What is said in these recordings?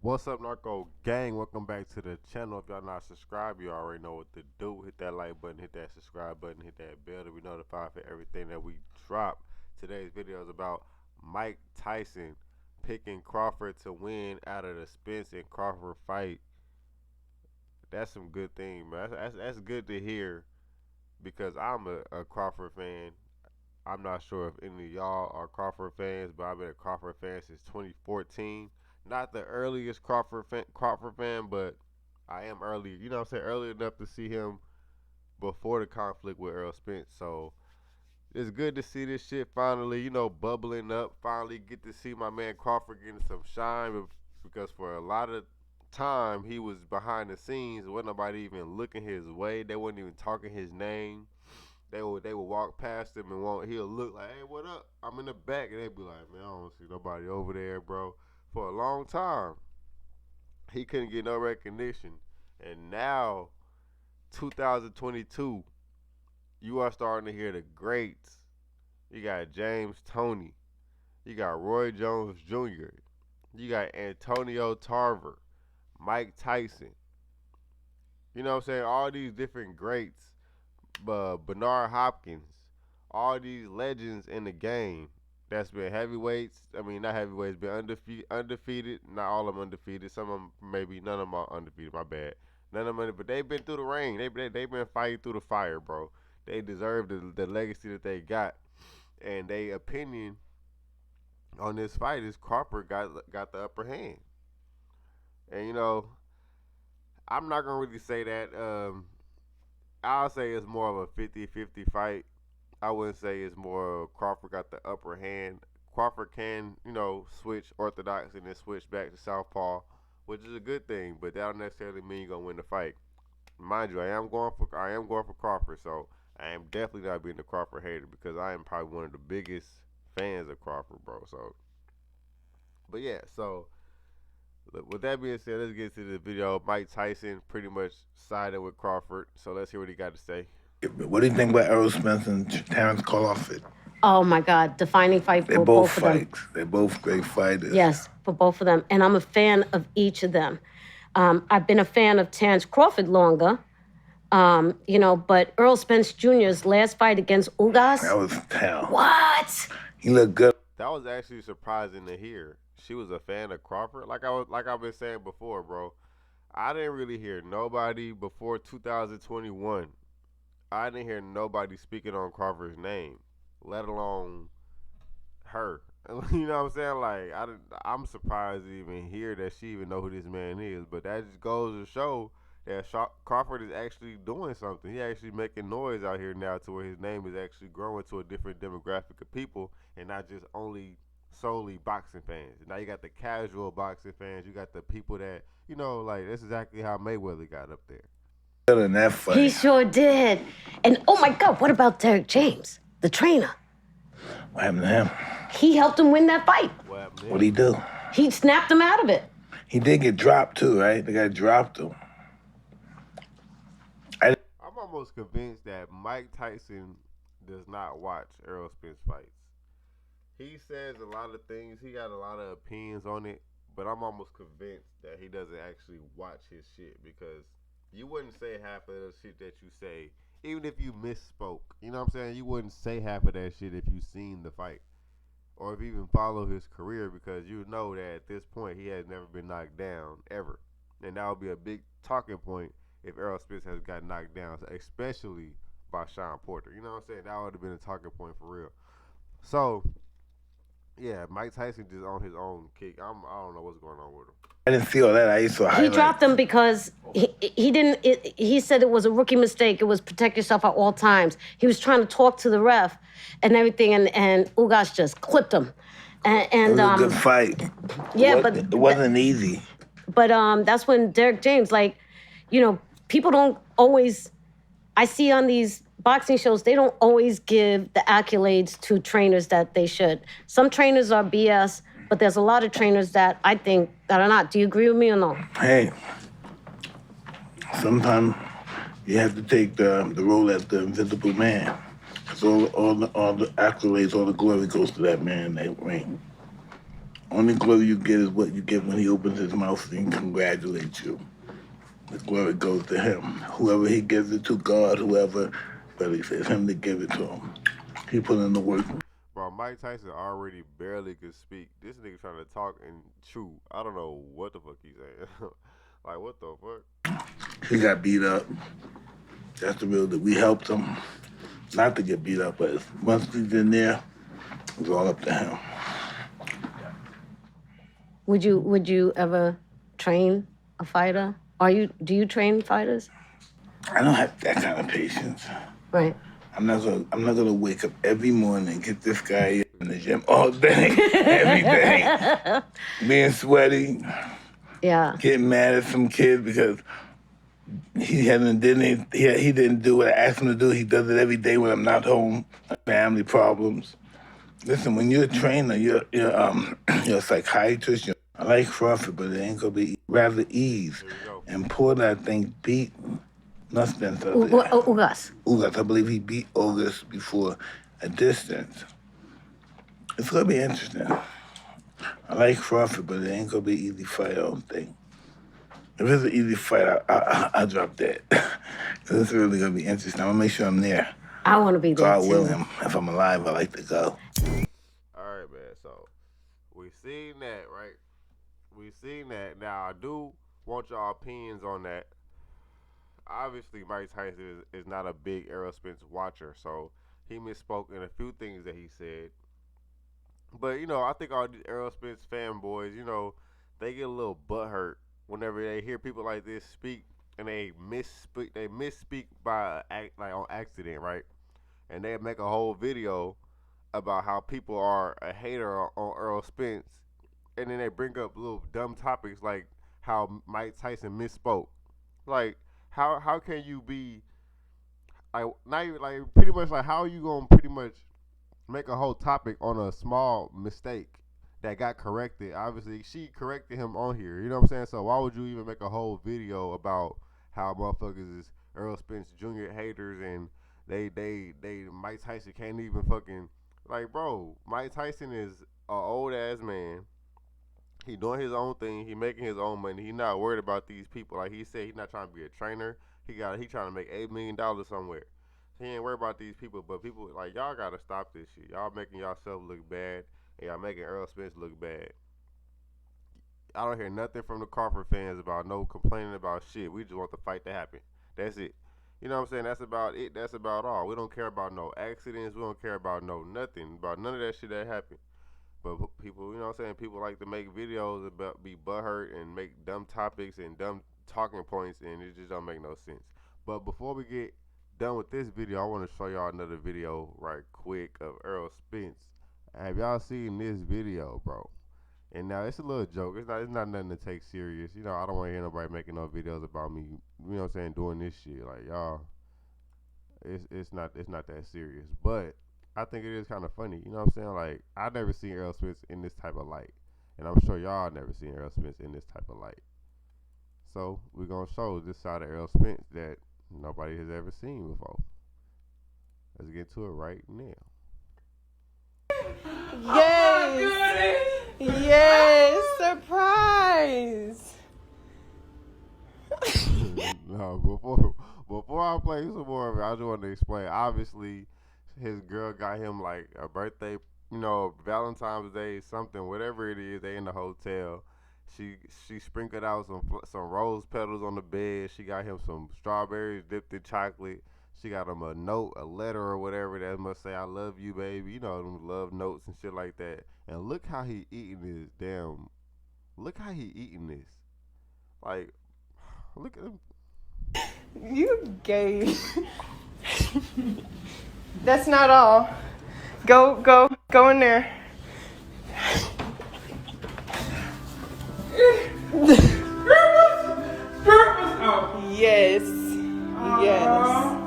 What's up, Narco Gang? Welcome back to the channel. If y'all not subscribed, you already know what to do. Hit that like button, hit that subscribe button, hit that bell to be notified for everything that we drop. Today's video is about Mike Tyson picking Crawford to win out of the Spence and Crawford fight. That's some good thing, man. That's good to hear because I'm a Crawford fan. I'm not sure if any of y'all are Crawford fans, but I've been a Crawford fan since 2014. Not the earliest Crawford fan, but I am early. You know what I'm saying? Early enough to see him before the conflict with Earl Spence. So it's good to see this shit finally, bubbling up. Finally get to see my man Crawford getting some shine because for a lot of time he was behind the scenes. Wasn't nobody even looking his way. They wasn't even talking his name. They would walk past him and he'll look like, hey, what up? I'm in the back, and they'd be like, man, I don't see nobody over there, bro. For a long time, he couldn't get no recognition, and now 2022, you are starting to hear the greats. You got James Toney, you got Roy Jones Jr., you got Antonio Tarver, Mike Tyson. You know what I'm saying? All these different greats. Bernard Hopkins, all these legends in the game that's been heavyweights. I mean, not heavyweights, been undefeated. Not all of them undefeated. Some of them, maybe none of them are undefeated. My bad. None of them, but they've been through the rain. They've been fighting through the fire, bro. They deserve the legacy that they got, and their opinion on this fight is Crawford got the upper hand. And I'm not gonna really say that. I'll say it's more of a 50-50 fight. I wouldn't say it's more Crawford got the upper hand. Crawford can, switch orthodox and then switch back to southpaw, which is a good thing, but that don't necessarily mean you're gonna win the fight. Mind you, I am going for Crawford, so I am definitely not being a Crawford hater because I am probably one of the biggest fans of Crawford, bro. So, but yeah, so with that being said, let's get to the video. Mike Tyson pretty much sided with Crawford, so let's hear what he got to say. What do you think about Errol Spence and Terrence Crawford? Oh my God, defining fight for both of them. They're both great fighters. Yes, for both of them. And I'm a fan of each of them. I've been a fan of Terrence Crawford longer, but Earl Spence Jr.'s last fight against Ugas. That was hell. What? He looked good. That was actually surprising to hear. She was a fan of Crawford. Like I've been saying before, bro. I didn't really hear nobody before 2021. I didn't hear nobody speaking on Crawford's name, let alone her. You know what I'm saying? Like I'm surprised to even hear that she even know who this man is. But that just goes to show that Crawford is actually doing something. He actually making noise out here now to where his name is actually growing to a different demographic of people and not just solely boxing fans. Now you got the casual boxing fans. You got the people that, that's exactly how Mayweather got up there. In that fight. He sure did. And oh my God, what about Derek James, the trainer? What happened to him? He helped him win that fight. What'd he do? He snapped him out of it. He did get dropped too, right? The guy dropped him. I'm almost convinced that Mike Tyson does not watch Errol Spence fights. He says a lot of things. He got a lot of opinions on it, but I'm almost convinced that he doesn't actually watch his shit because you wouldn't say half of the shit that you say, even if you misspoke. You know what I'm saying? You wouldn't say half of that shit if you seen the fight or if you even follow his career because you know that at this point he has never been knocked down ever. And that would be a big talking point if Errol Spence has got knocked down, especially by Sean Porter. You know what I'm saying? That would have been a talking point for real. So, yeah, Mike Tyson just on his own kick. I don't know what's going on with him. I didn't see all that. I saw highlights. He dropped him because he didn't. He said it was a rookie mistake. It was protect yourself at all times. He was trying to talk to the ref and everything, and Ugas just clipped him. And it was a good fight. Yeah, but it wasn't easy. But that's when Derek James, people don't always. I see on these boxing shows, they don't always give the accolades to trainers that they should. Some trainers are BS, but there's a lot of trainers that I think that are not. Do you agree with me or no? Hey, sometimes you have to take the role as the invisible man. Because all the accolades, all the glory goes to that man in that ring. Only glory you get is what you get when he opens his mouth and congratulates you. The glory goes to him. Whoever he gives it to, God, whoever, but it's him to give it to him. He put in the work. Bro, Mike Tyson already barely could speak. This nigga trying to talk and chew. I don't know what the fuck he's saying. Like, what the fuck? He got beat up. That's the real that we helped him not to get beat up, but once he's in there, it's all up to him. Would you ever train a fighter? Do you train fighters? I don't have that kind of patience. Right. I'm not gonna wake up every morning and get this guy in the gym all day, every day, being sweaty. Yeah. Getting mad at some kid because he didn't do what I asked him to do. He does it every day when I'm not home. Family problems. Listen, when you're a trainer, you're a psychiatrist. I like Crawford, but it ain't gonna be rather ease. And Porter, I think, beat not Spencer. Ugas. I believe he beat August before a distance. It's gonna be interesting. I like Crawford, but it ain't gonna be an easy fight, I don't think. If it's an easy fight, I'll drop that. It's really gonna be interesting. I'm gonna make sure I'm there. I want to be there, God willing, if I'm alive, I like to go. All right, man. So we seen that, right? We seen that. Now I do want y'all opinions on that. Obviously, Mike Tyson is not a big Errol Spence watcher, so he misspoke in a few things that he said. But I think all these Errol Spence fanboys, they get a little butthurt whenever they hear people like this speak and they misspeak. They misspeak by on accident, right? And they make a whole video about how people are a hater on Errol Spence, and then they bring up little dumb topics like how Mike Tyson misspoke. Like, how can you be like now? Like, pretty much like, how are you gonna pretty much make a whole topic on a small mistake that got corrected? Obviously, she corrected him on here. You know what I'm saying? So why would you even make a whole video about how motherfuckers is Errol Spence Jr. haters and they Mike Tyson can't even fucking, like, bro, Mike Tyson is a old ass man. He doing his own thing. He making his own money. He not worried about these people. Like he said, he not trying to be a trainer. He trying to make $8 million somewhere. He ain't worried about these people. But people like, y'all gotta stop this shit. Y'all making yourself look bad, and y'all making Errol Spence look bad. I don't hear nothing from the Crawford fans about no complaining about shit. We just want the fight to happen. That's it. You know what I'm saying? That's about it. That's about all. We don't care about no accidents. We don't care about no nothing. About none of that shit that happened. But people, you know what I'm saying? People like to make videos about be butthurt and make dumb topics and dumb talking points, and it just don't make no sense. But before we get done with this video, I want to show y'all another video right quick of Errol Spence. Have y'all seen this video, bro? And now it's a little joke. It's not nothing to take serious. I don't want to hear nobody making no videos about me. You know what I'm saying? Doing this shit, like, y'all. It's not that serious, but I think it is kind of funny. You know what I'm saying? Like, I never seen Errol Spence in this type of light, and I'm sure y'all never seen Errol Spence in this type of light. So we're gonna show this side of Errol Spence that nobody has ever seen before. Let's get to it right now. Yes. Oh, yes, surprise. No, before I play some more of it, I just want to explain. Obviously, his girl got him like a birthday, Valentine's Day, something, whatever it is. They in the hotel. She sprinkled out some rose petals on the bed. She got him some strawberries dipped in chocolate. She got him a note, a letter or whatever that must say, "I love you, baby." Them love notes and shit like that. And look how he eating this. Damn. Look how he eating this. Like, look at him. You gay. That's not all. Go in there. Yes. Yes.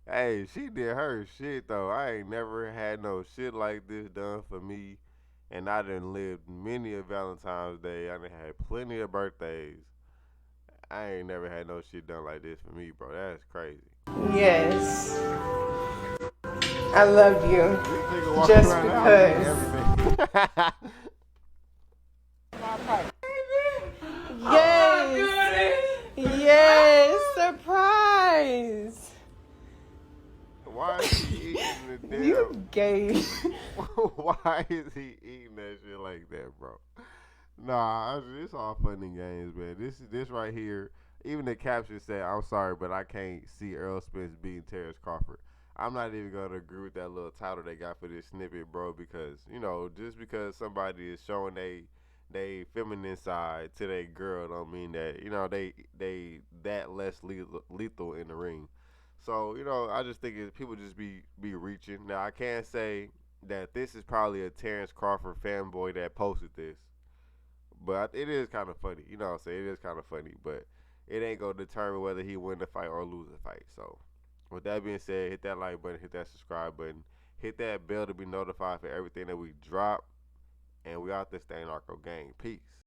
Hey, she did her shit though. I ain't never had no shit like this done for me, and I done lived many a Valentine's Day. I done had plenty of birthdays. I ain't never had no shit done like this for me, bro. That's crazy. Yes. I love you. Just because. Yes. Yes. Surprise. Why is he eating the damn? You gay. Why is he eating that shit like that, bro? Nah, it's all fun and games, man. This right here. Even the caption said, "I'm sorry, but I can't see Earl Spence beating Terrence Crawford." I'm not even gonna agree with that little title they got for this snippet, bro, because just because somebody is showing they feminine side to their girl, don't mean that they that less lethal in the ring. So I just think people just be reaching. Now I can't say that this is probably a Terrence Crawford fanboy that posted this, but it is kind of funny. You know what I'm saying? It is kind of funny, but it ain't gonna determine whether he win the fight or lose the fight. So with that being said, hit that like button, hit that subscribe button, hit that bell to be notified for everything that we drop, and we out this thing, Narco Gang. Peace.